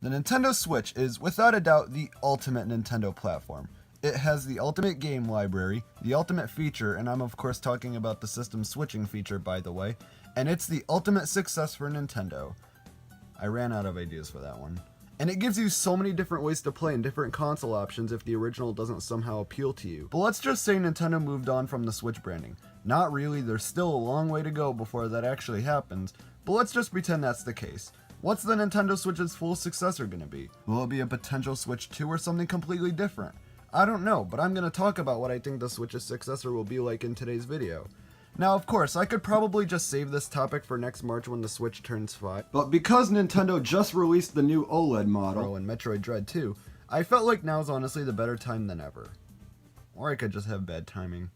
The Nintendo Switch is, without a doubt, the ultimate Nintendo platform. It has the ultimate game library, the ultimate feature, and I'm of course talking about the system switching feature, by the way, and it's the ultimate success for Nintendo. I ran out of ideas for that one. And it gives you so many different ways to play and different console options if the original doesn't somehow appeal to you. But let's just say Nintendo moved on from the Switch branding. Not really, there's still a long way to go before that actually happens, but let's just pretend that's the case. What's the Nintendo Switch's full successor gonna be? Will it be a potential Switch 2 or something completely different? I don't know, but I'm gonna talk about what I think the Switch's successor will be like in today's video. Now, of course, I could probably just save this topic for next March when the Switch turns 5, but because Nintendo just released the new OLED model and Metroid Dread 2, I felt like now's honestly the better time than ever. Or I could just have bad timing.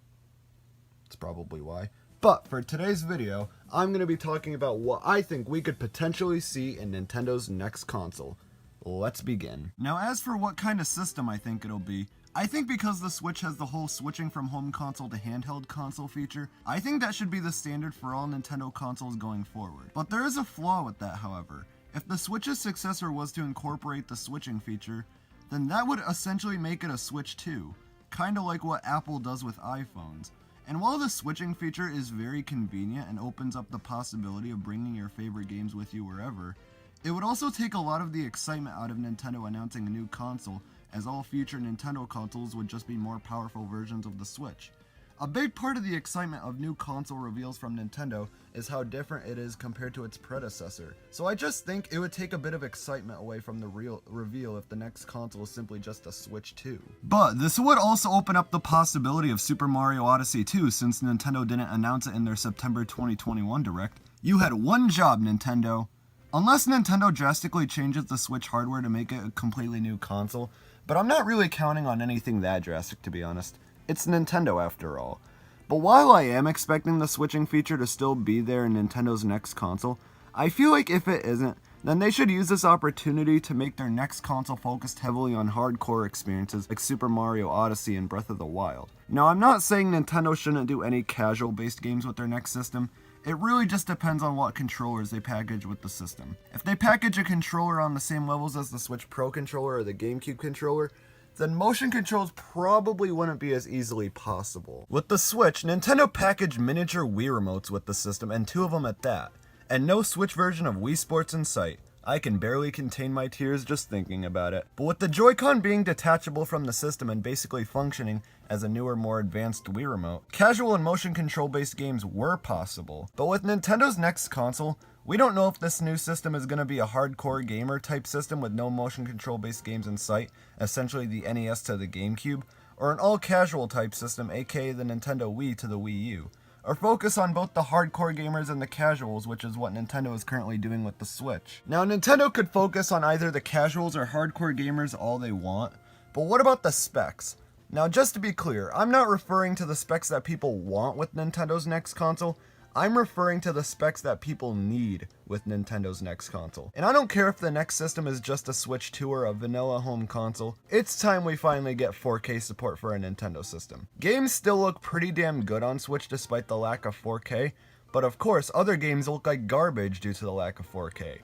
That's probably why. But for today's video, I'm going to be talking about what I think we could potentially see in Nintendo's next console. Let's begin. Now, as for what kind of system I think it'll be, I think because the Switch has the whole switching from home console to handheld console feature, I think that should be the standard for all Nintendo consoles going forward. But there is a flaw with that, however. If the Switch's successor was to incorporate the switching feature, then that would essentially make it a Switch 2, kinda like what Apple does with iPhones. And while the switching feature is very convenient and opens up the possibility of bringing your favorite games with you wherever, it would also take a lot of the excitement out of Nintendo announcing a new console, as all future Nintendo consoles would just be more powerful versions of the Switch. A big part of the excitement of new console reveals from Nintendo is how different it is compared to its predecessor. So I just think it would take a bit of excitement away from the real reveal if the next console is simply just a Switch 2. But this would also open up the possibility of Super Mario Odyssey 2 since Nintendo didn't announce it in their September 2021 Direct. You had one job, Nintendo. Unless Nintendo drastically changes the Switch hardware to make it a completely new console, but I'm not really counting on anything that drastic, to be honest. It's Nintendo after all. But while I am expecting the switching feature to still be there in Nintendo's next console, I feel like if it isn't, then they should use this opportunity to make their next console focused heavily on hardcore experiences like Super Mario Odyssey and Breath of the Wild. Now, I'm not saying Nintendo shouldn't do any casual-based games with their next system. It really just depends on what controllers they package with the system. If they package a controller on the same levels as the Switch Pro controller or the GameCube controller, then motion controls probably wouldn't be as easily possible. With the Switch, Nintendo packaged miniature Wii remotes with the system, and 2 of them at that. And no Switch version of Wii Sports in sight. I can barely contain my tears just thinking about it. But with the Joy-Con being detachable from the system and basically functioning as a newer, more advanced Wii remote, casual and motion control based games were possible. But with Nintendo's next console, we don't know if this new system is going to be a hardcore gamer type system with no motion control based games in sight, essentially the NES to the GameCube, or an all casual type system, aka the Nintendo Wii to the Wii U. Or focus on both the hardcore gamers and the casuals, which is what Nintendo is currently doing with the Switch. Now, Nintendo could focus on either the casuals or hardcore gamers all they want, but what about the specs? Now, just to be clear, I'm not referring to the specs that people want with Nintendo's next console. I'm referring to the specs that people need with Nintendo's next console. And I don't care if the next system is just a Switch 2 or a vanilla home console, it's time we finally get 4K support for a Nintendo system. Games still look pretty damn good on Switch despite the lack of 4K, but of course other games look like garbage due to the lack of 4K.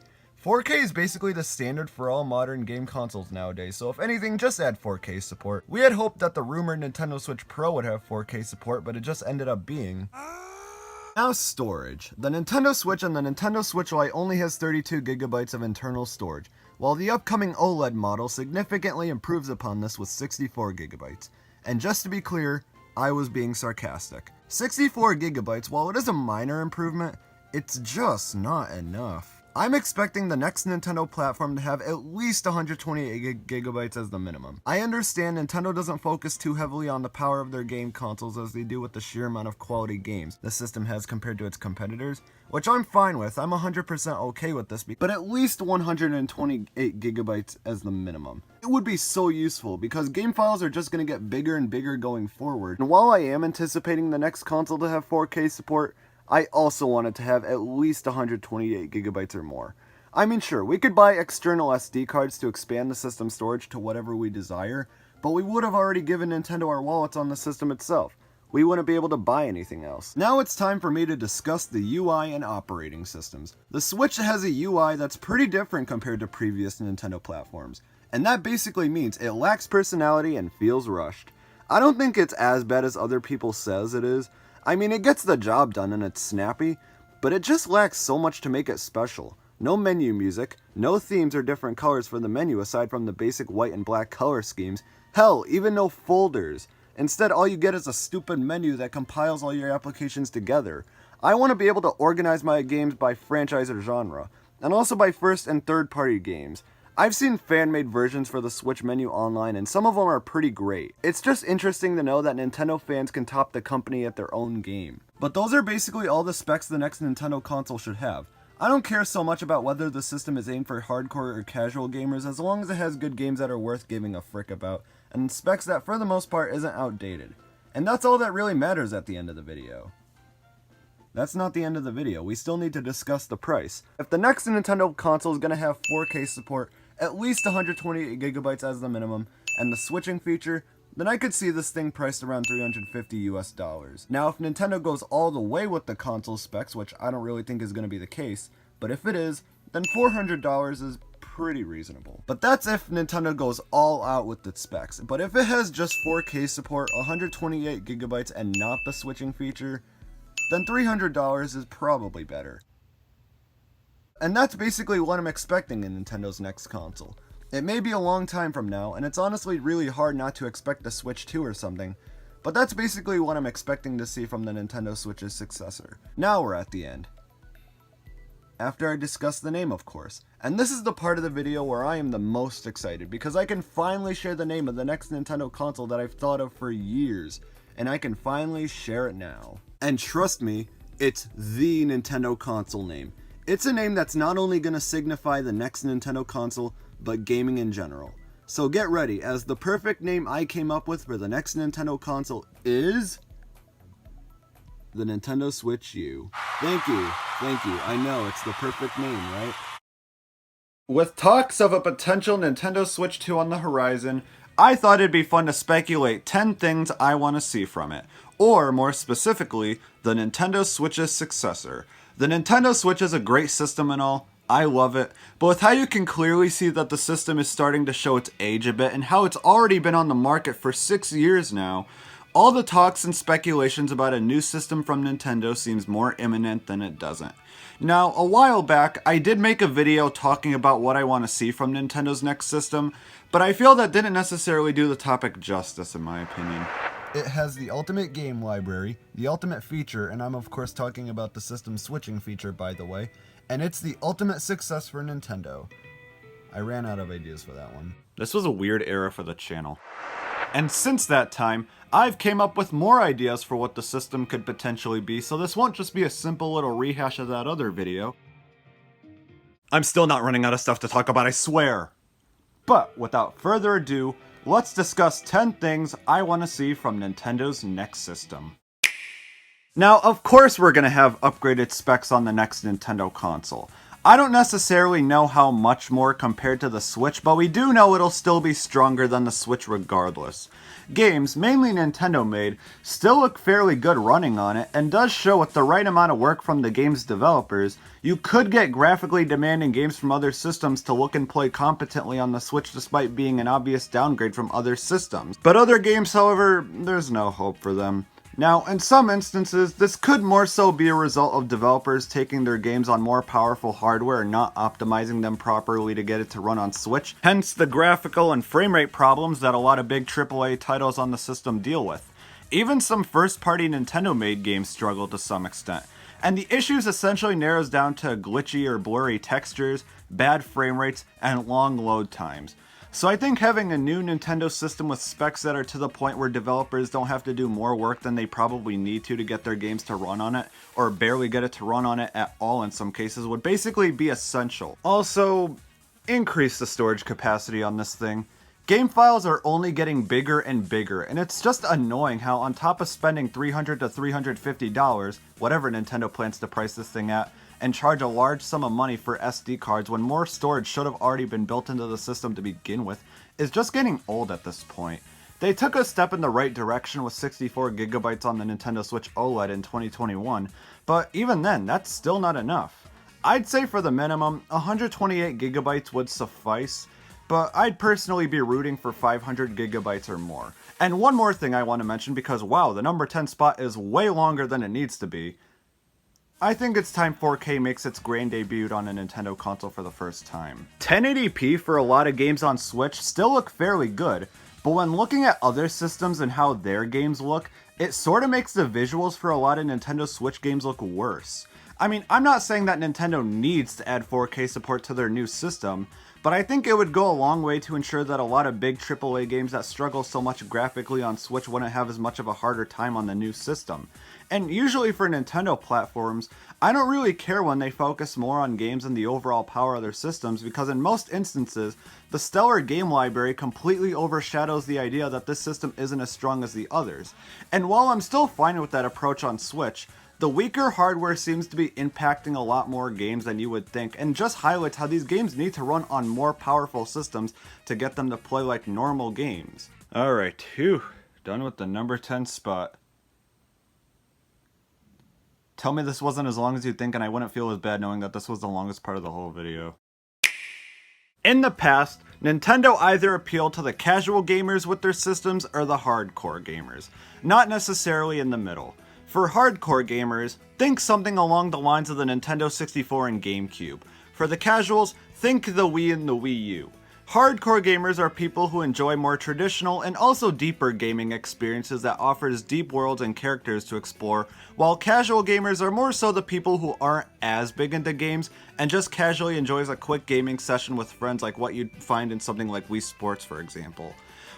4K is basically the standard for all modern game consoles nowadays, so if anything, just add 4K support. We had hoped that the rumored Nintendo Switch Pro would have 4K support, but it just ended up being... Now, storage. The Nintendo Switch and the Nintendo Switch Lite only has 32GB of internal storage, while the upcoming OLED model significantly improves upon this with 64GB. And just to be clear, I was being sarcastic. 64GB, while it is a minor improvement, it's just not enough. I'm expecting the next Nintendo platform to have at least 128GB as the minimum. I understand Nintendo doesn't focus too heavily on the power of their game consoles as they do with the sheer amount of quality games the system has compared to its competitors, which I'm fine with. I'm 100% okay with this, but at least 128GB as the minimum. It would be so useful because game files are just going to get bigger and bigger going forward. And while I am anticipating the next console to have 4K support, I also want it to have at least 128GB or more. I mean, sure, we could buy external SD cards to expand the system storage to whatever we desire, but we would have already given Nintendo our wallets on the system itself. we wouldn't be able to buy anything else. Now it's time for me to discuss the UI and operating systems. The Switch has a UI that's pretty different compared to previous Nintendo platforms, and that basically means it lacks personality and feels rushed. I don't think it's as bad as other people says it is. I mean, it gets the job done and it's snappy, but it just lacks so much to make it special. No menu music, no themes or different colors for the menu aside from the basic white and black color schemes, hell, even no folders. Instead, all you get is a stupid menu that compiles all your applications together. I want to be able to organize my games by franchise or genre, and also by first and third party games. I've seen fan-made versions for the Switch menu online, and some of them are pretty great. It's just interesting to know that Nintendo fans can top the company at their own game. But those are basically all the specs the next Nintendo console should have. I don't care so much about whether the system is aimed for hardcore or casual gamers as long as it has good games that are worth giving a frick about, and specs that for the most part isn't outdated. And that's all that really matters at the end of the video. That's not the end of the video, we still need to discuss the price. If the next Nintendo console is going to have 4K support, at least 128GB as the minimum, and the switching feature, then I could see this thing priced around $350 US. Now if Nintendo goes all the way with the console specs, which I don't really think is going to be the case, but if it is, then $400 is pretty reasonable. But that's if Nintendo goes all out with its specs. But if it has just 4K support, 128GB and not the switching feature, then $300 is probably better. And that's basically what I'm expecting in Nintendo's next console. It may be a long time from now, and it's honestly really hard not to expect a Switch 2 or something, but that's basically what I'm expecting to see from the Nintendo Switch's successor. Now we're at the end. After I discuss the name, of course. And this is the part of the video where I am the most excited, because I can finally share the name of the next Nintendo console that I've thought of for years, and I can finally share it now. And trust me, it's the Nintendo console name. It's a name that's not only going to signify the next Nintendo console, but gaming in general. So get ready, as the perfect name I came up with for the next Nintendo console is the Nintendo Switch U. Thank you. I know, it's the perfect name, right? With talks of a potential Nintendo Switch 2 on the horizon, I thought it'd be fun to speculate 10 things I want to see from it. Or, more specifically, the Nintendo Switch's successor. The Nintendo Switch is a great system and all, I love it, but with how you can clearly see that the system is starting to show its age a bit and how it's already been on the market for 6 years now, all the talks and speculations about a new system from Nintendo seems more imminent than it doesn't. Now, a while back, I did make a video talking about what I want to see from Nintendo's next system, but I feel that didn't necessarily do the topic justice in my opinion. It has the ultimate game library, the ultimate feature, and I'm of course talking about the system switching feature by the way, and it's the ultimate success for Nintendo. I ran out of ideas for that one. This was a weird era for the channel. And since that time, I've came up with more ideas for what the system could potentially be, so this won't just be a simple little rehash of that other video. I'm still not running out of stuff to talk about, I swear! But without further ado, let's discuss 10 things I want to see from Nintendo's next system. Now, of course we're going to have upgraded specs on the next Nintendo console. I don't necessarily know how much more compared to the Switch, but we do know it'll still be stronger than the Switch regardless. Games, mainly Nintendo made, still look fairly good running on it, and does show with the right amount of work from the game's developers, you could get graphically demanding games from other systems to look and play competently on the Switch despite being an obvious downgrade from other systems. But other games, however, there's no hope for them. Now, in some instances, this could more so be a result of developers taking their games on more powerful hardware and not optimizing them properly to get it to run on Switch, hence the graphical and frame rate problems that a lot of big AAA titles on the system deal with. Even some first-party Nintendo-made games struggle to some extent, and the issues essentially narrows down to glitchy or blurry textures, bad frame rates, and long load times. So I think having a new Nintendo system with specs that are to the point where developers don't have to do more work than they probably need to get their games to run on it, or barely get it to run on it at all in some cases, would basically be essential. Also, increase the storage capacity on this thing. Game files are only getting bigger and bigger, and it's just annoying how on top of spending $300 to $350, whatever Nintendo plans to price this thing at, and charge a large sum of money for SD cards when more storage should have already been built into the system to begin with, is just getting old at this point. They took a step in the right direction with 64GB on the Nintendo Switch OLED in 2021, but even then, that's still not enough. I'd say for the minimum, 128GB would suffice, but I'd personally be rooting for 500GB or more. And one more thing I want to mention, because wow, the number 10 spot is way longer than it needs to be. I think it's time 4K makes its grand debut on a Nintendo console for the first time. 1080p for a lot of games on Switch still look fairly good, but when looking at other systems and how their games look, it sorta makes the visuals for a lot of Nintendo Switch games look worse. I mean, I'm not saying that Nintendo needs to add 4K support to their new system, but I think it would go a long way to ensure that a lot of big AAA games that struggle so much graphically on Switch wouldn't have as much of a harder time on the new system. And usually for Nintendo platforms, I don't really care when they focus more on games and the overall power of their systems, because in most instances, the stellar game library completely overshadows the idea that this system isn't as strong as the others. And while I'm still fine with that approach on Switch, the weaker hardware seems to be impacting a lot more games than you would think, and just highlights how these games need to run on more powerful systems to get them to play like normal games. Alright, phew, done with the number 10 spot. Tell me this wasn't as long as you'd think and I wouldn't feel as bad knowing that this was the longest part of the whole video. In the past, Nintendo either appealed to the casual gamers with their systems or the hardcore gamers, not necessarily in the middle. For hardcore gamers, think something along the lines of the Nintendo 64 and GameCube. For the casuals, think the Wii and the Wii U. Hardcore gamers are people who enjoy more traditional and also deeper gaming experiences that offers deep worlds and characters to explore, while casual gamers are more so the people who aren't as big into games and just casually enjoys a quick gaming session with friends, like what you'd find in something like Wii Sports, for example.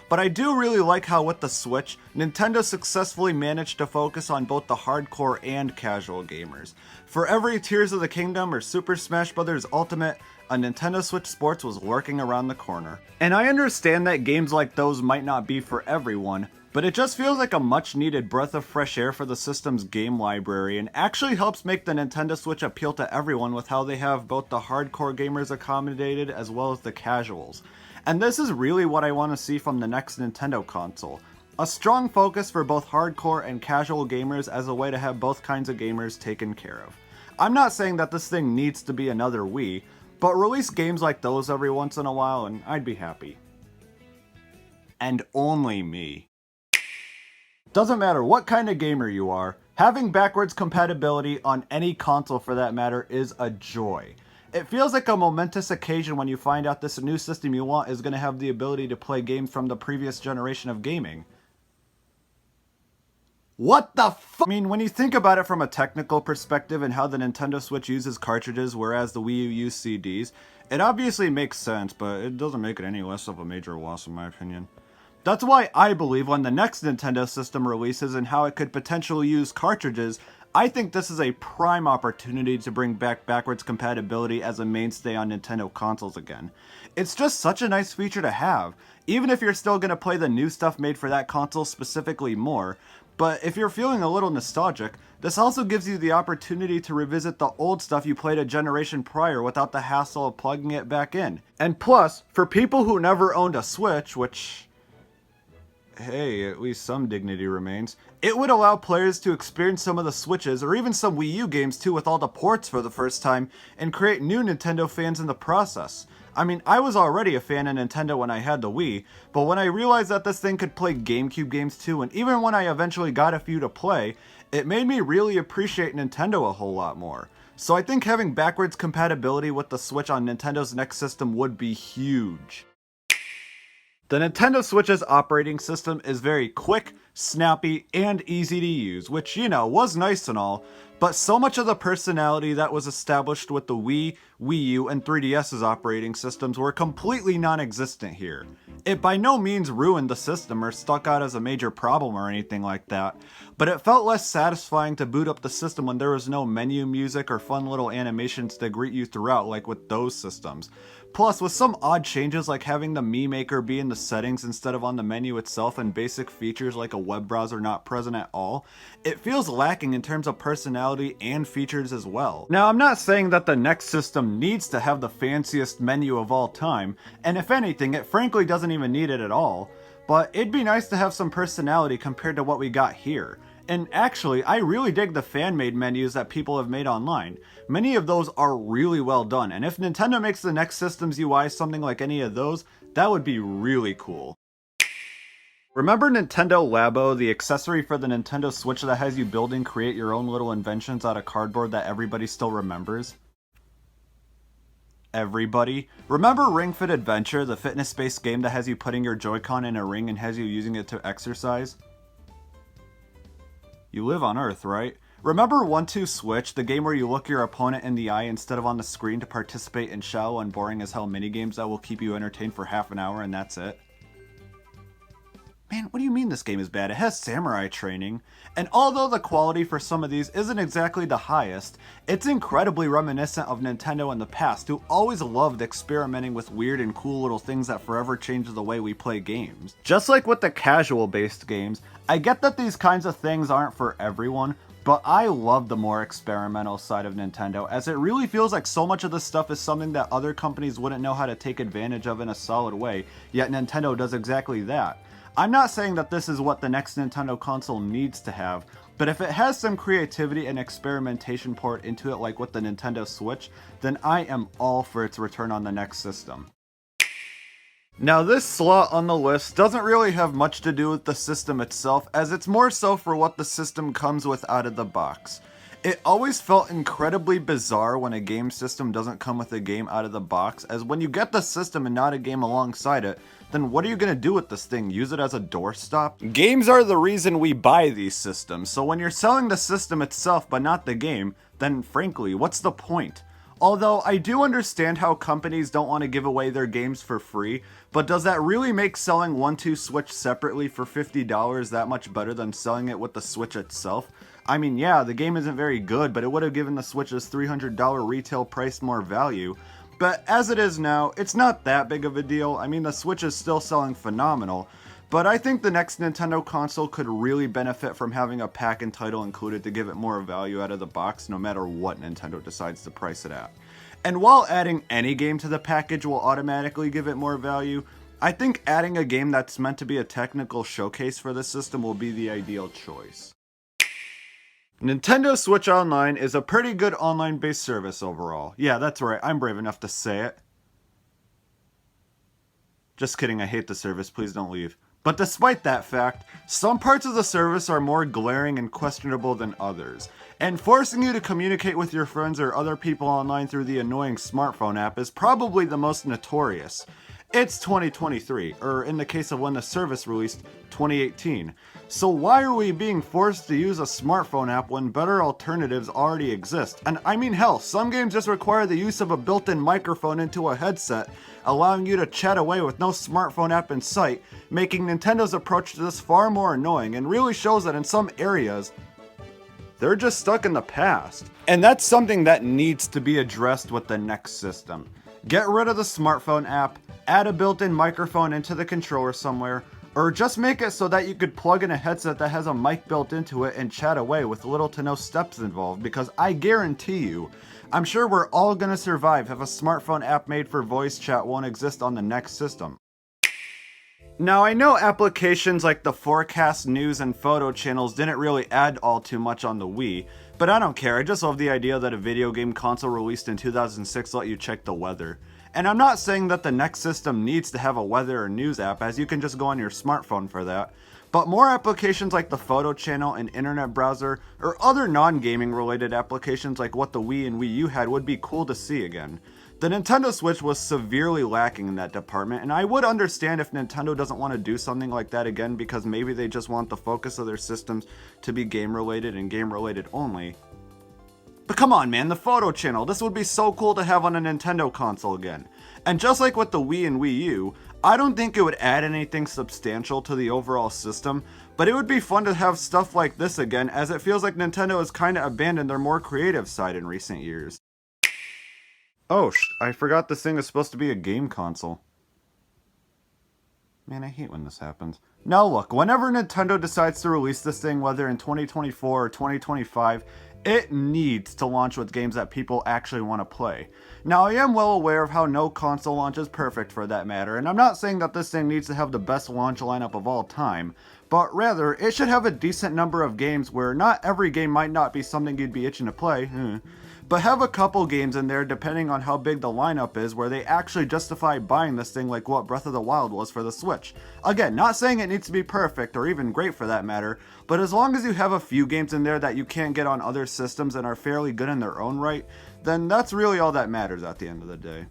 But I do really like how with the Switch, Nintendo successfully managed to focus on both the hardcore and casual gamers. For every Tears of the Kingdom or Super Smash Bros. Ultimate, a Nintendo Switch Sports was lurking around the corner. And I understand that games like those might not be for everyone, but it just feels like a much needed breath of fresh air for the system's game library, and actually helps make the Nintendo Switch appeal to everyone with how they have both the hardcore gamers accommodated as well as the casuals. And this is really what I want to see from the next Nintendo console. A strong focus for both hardcore and casual gamers as a way to have both kinds of gamers taken care of. I'm not saying that this thing needs to be another Wii, but release games like those every once in a while and I'd be happy. And only me. Doesn't matter what kind of gamer you are, having backwards compatibility on any console for that matter is a joy. It feels like a momentous occasion when you find out this new system you want is going to have the ability to play games from the previous generation of gaming. What the f- I mean, when you think about it from a technical perspective and how the Nintendo Switch uses cartridges whereas the Wii U used CDs, it obviously makes sense, but it doesn't make it any less of a major loss in my opinion. That's why I believe when the next Nintendo system releases and how it could potentially use cartridges, I think this is a prime opportunity to bring back backwards compatibility as a mainstay on Nintendo consoles again. It's just such a nice feature to have, even if you're still going to play the new stuff made for that console specifically more. But if you're feeling a little nostalgic, this also gives you the opportunity to revisit the old stuff you played a generation prior without the hassle of plugging it back in. And plus, for people who never owned a Switch, which, hey, at least some dignity remains, it would allow players to experience some of the Switches, or even some Wii U games too with all the ports for the first time, and create new Nintendo fans in the process. I mean, I was already a fan of Nintendo when I had the Wii, but when I realized that this thing could play GameCube games too, and even when I eventually got a few to play, it made me really appreciate Nintendo a whole lot more. So I think having backwards compatibility with the Switch on Nintendo's next system would be huge. The Nintendo Switch's operating system is very quick, snappy, and easy to use, which, you know, was nice and all, but so much of the personality that was established with the Wii, Wii U, and 3DS's operating systems were completely non-existent here. It by no means ruined the system or stuck out as a major problem or anything like that, but it felt less satisfying to boot up the system when there was no menu music or fun little animations to greet you throughout like with those systems. Plus, with some odd changes like having the Mii Maker be in the settings instead of on the menu itself and basic features like a web browser not present at all, it feels lacking in terms of personality and features as well. Now, I'm not saying that the next system needs to have the fanciest menu of all time, and if anything, it frankly doesn't even need it at all, but it'd be nice to have some personality compared to what we got here. And actually, I really dig the fan-made menus that people have made online. Many of those are really well done, and if Nintendo makes the next system's UI something like any of those, that would be really cool. Remember Nintendo Labo, the accessory for the Nintendo Switch that has you build and create your own little inventions out of cardboard that everybody still remembers? Everybody? Remember Ring Fit Adventure, the fitness-based game that has you putting your Joy-Con in a ring and has you using it to exercise? You live on Earth, right? Remember 1-2 Switch, the game where you look your opponent in the eye instead of on the screen to participate in shallow and boring as hell minigames that will keep you entertained for half an hour and that's it? Man, what do you mean this game is bad? It has samurai training. And although the quality for some of these isn't exactly the highest, it's incredibly reminiscent of Nintendo in the past, who always loved experimenting with weird and cool little things that forever change the way we play games. Just like with the casual-based games, I get that these kinds of things aren't for everyone, but I love the more experimental side of Nintendo, as it really feels like so much of this stuff is something that other companies wouldn't know how to take advantage of in a solid way, yet Nintendo does exactly that. I'm not saying that this is what the next Nintendo console needs to have, but if it has some creativity and experimentation poured into it like with the Nintendo Switch, then I am all for its return on the next system. Now this slot on the list doesn't really have much to do with the system itself, as it's more so for what the system comes with out of the box. It always felt incredibly bizarre when a game system doesn't come with a game out of the box, as when you get the system and not a game alongside it, then what are you going to do with this thing? Use it as a doorstop? Games are the reason we buy these systems, so when you're selling the system itself but not the game, then frankly, what's the point? Although, I do understand how companies don't want to give away their games for free, but does that really make selling 1-2 Switch separately for $50 that much better than selling it with the Switch itself? I mean, yeah, the game isn't very good, but it would have given the Switch's $300 retail price more value. But as it is now, it's not that big of a deal. I mean, the Switch is still selling phenomenal, but I think the next Nintendo console could really benefit from having a pack and title included to give it more value out of the box, no matter what Nintendo decides to price it at. And while adding any game to the package will automatically give it more value, I think adding a game that's meant to be a technical showcase for the system will be the ideal choice. Nintendo Switch Online is a pretty good online-based service overall. Yeah, that's right, I'm brave enough to say it. Just kidding, I hate the service, please don't leave. But despite that fact, some parts of the service are more glaring and questionable than others. And forcing you to communicate with your friends or other people online through the annoying smartphone app is probably the most notorious. It's 2023, or in the case of when the service released, 2018. So why are we being forced to use a smartphone app when better alternatives already exist? And I mean hell, some games just require the use of a built-in microphone into a headset, allowing you to chat away with no smartphone app in sight, making Nintendo's approach to this far more annoying, and really shows that in some areas, they're just stuck in the past. And that's something that needs to be addressed with the next system. Get rid of the smartphone app, add a built-in microphone into the controller somewhere, or just make it so that you could plug in a headset that has a mic built into it and chat away with little to no steps involved, because I guarantee you, I'm sure we're all gonna survive if a smartphone app made for voice chat won't exist on the next system. Now I know applications like the forecast, news, and photo channels didn't really add all too much on the Wii, but I don't care, I just love the idea that a video game console released in 2006 let you check the weather. And I'm not saying that the next system needs to have a weather or news app, as you can just go on your smartphone for that, but more applications like the photo channel and internet browser, or other non-gaming related applications like what the Wii and Wii U had would be cool to see again. The Nintendo Switch was severely lacking in that department, and I would understand if Nintendo doesn't want to do something like that again because maybe they just want the focus of their systems to be game related and game related only. But come on man, the photo channel, this would be so cool to have on a Nintendo console again. And just like with the Wii and Wii U, I don't think it would add anything substantial to the overall system, but it would be fun to have stuff like this again, as it feels like Nintendo has kinda abandoned their more creative side in recent years. Oh, I forgot this thing is supposed to be a game console. Man, I hate when this happens. Now look, whenever Nintendo decides to release this thing, whether in 2024 or 2025, it needs to launch with games that people actually want to play. Now, I am well aware of how no console launch is perfect for that matter, and I'm not saying that this thing needs to have the best launch lineup of all time, but rather, it should have a decent number of games where not every game might not be something you'd be itching to play, but have a couple games in there depending on how big the lineup is where they actually justify buying this thing, like what Breath of the Wild was for the Switch. Again, not saying it needs to be perfect or even great for that matter, but as long as you have a few games in there that you can't get on other systems and are fairly good in their own right, then that's really all that matters at the end of the day.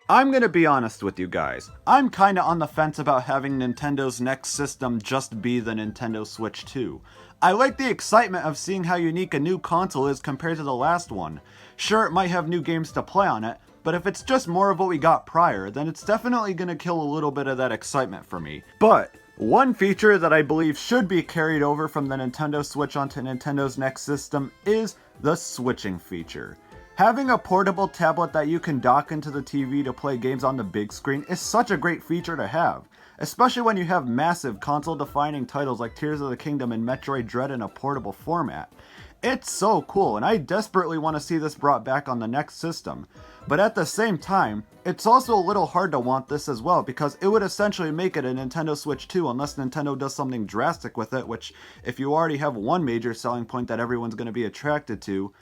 I'm gonna be honest with you guys. I'm kinda on the fence about having Nintendo's next system just be the Nintendo Switch 2. I like the excitement of seeing how unique a new console is compared to the last one. Sure, it might have new games to play on it, but if it's just more of what we got prior, then it's definitely gonna kill a little bit of that excitement for me. But one feature that I believe should be carried over from the Nintendo Switch onto Nintendo's next system is the switching feature. Having a portable tablet that you can dock into the TV to play games on the big screen is such a great feature to have, especially when you have massive console-defining titles like Tears of the Kingdom and Metroid Dread in a portable format. It's so cool, and I desperately want to see this brought back on the next system. But at the same time, it's also a little hard to want this as well, because it would essentially make it a Nintendo Switch 2 unless Nintendo does something drastic with it, which, if you already have one major selling point that everyone's going to be attracted to,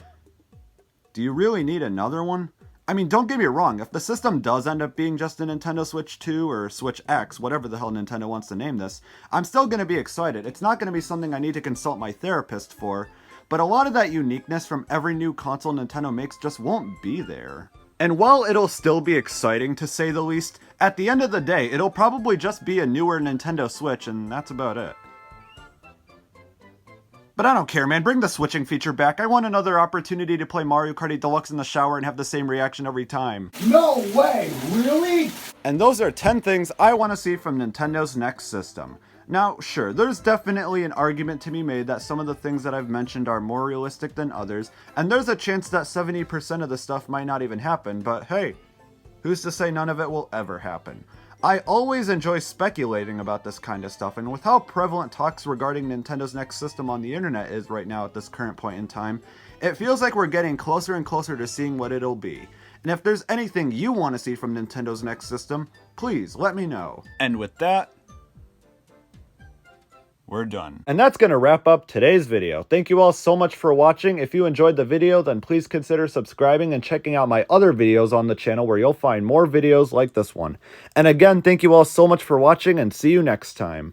do you really need another one? I mean, don't get me wrong, if the system does end up being just a Nintendo Switch 2 or Switch X, whatever the hell Nintendo wants to name this, I'm still going to be excited. It's not going to be something I need to consult my therapist for, but a lot of that uniqueness from every new console Nintendo makes just won't be there. And while it'll still be exciting to say the least, at the end of the day, it'll probably just be a newer Nintendo Switch, and that's about it. But I don't care, man. Bring the switching feature back. I want another opportunity to play Mario Kart 8 Deluxe in the shower and have the same reaction every time. No way! Really? And those are 10 things I want to see from Nintendo's next system. Now, sure, there's definitely an argument to be made that some of the things that I've mentioned are more realistic than others, and there's a chance that 70% of the stuff might not even happen, but hey, who's to say none of it will ever happen? I always enjoy speculating about this kind of stuff, and with how prevalent talks regarding Nintendo's next system on the internet is right now at this current point in time, it feels like we're getting closer and closer to seeing what it'll be. And if there's anything you want to see from Nintendo's next system, please let me know. And with that, we're done. And that's going to wrap up today's video. Thank you all so much for watching. If you enjoyed the video, then please consider subscribing and checking out my other videos on the channel where you'll find more videos like this one. And again, thank you all so much for watching and see you next time.